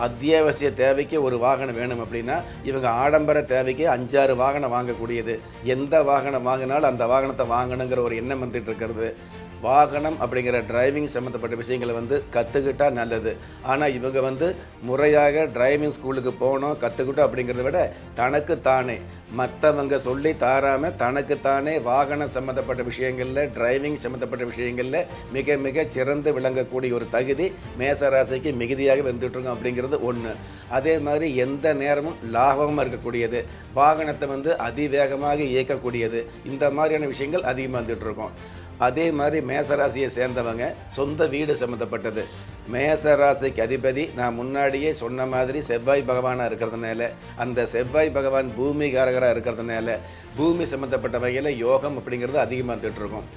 அத்தியாவசிய தேவைக்கு ஒரு வாகனம் வேணும் அப்படின்னா இவங்க ஆடம்பர தேவைக்கு 5-6 வாகனம் வாங்கக்கூடியது. எந்த வாகனம் வாங்கினாலும் அந்த வாகனத்தை வாங்கணுங்கிற ஒரு எண்ணம் வந்துட்டு இருக்கிறது. வாகனம் அப்படிங்கிற டிரைவிங் சம்மந்தப்பட்ட விஷயங்களை கற்றுக்கிட்டா நல்லது. ஆனால் இவங்க முறையாக டிரைவிங் ஸ்கூலுக்கு போகணும் கற்றுக்கிட்டோம் அப்படிங்கிறத விட தனக்குத்தானே மற்றவங்க சொல்லி தாராமல் தனக்குத்தானே வாகனம் சம்மந்தப்பட்ட விஷயங்களில் டிரைவிங் சம்மந்தப்பட்ட விஷயங்களில் மிக மிக சிறந்து விளங்கக்கூடிய ஒரு தகுதி மேசராசிக்கு மிகுதியாக வந்துட்டுருக்கோம் அப்படிங்கிறது ஒன்று. அதே மாதிரி எந்த நேரமும் லாபமாக இருக்கக்கூடியது, வாகனத்தை அதிவேகமாக இயக்கக்கூடியது, இந்த மாதிரியான விஷயங்கள் அதிகமாக வந்துட்டுருக்கோம். அதே மாதிரி மேசராசியை சேர்ந்தவங்க சொந்த வீடு சம்மந்தப்பட்டது. மேசராசிக்கு அதிபதி நான் முன்னாடியே சொன்ன மாதிரி செவ்வாய் பகவானாக இருக்கிறதுனால, அந்த செவ்வாய் பகவான் பூமிகாரகராக இருக்கிறதுனால பூமி சம்மந்தப்பட்ட வகையில் யோகம் அப்படிங்கிறது அதிகமாக வந்துட்டுருக்கும்.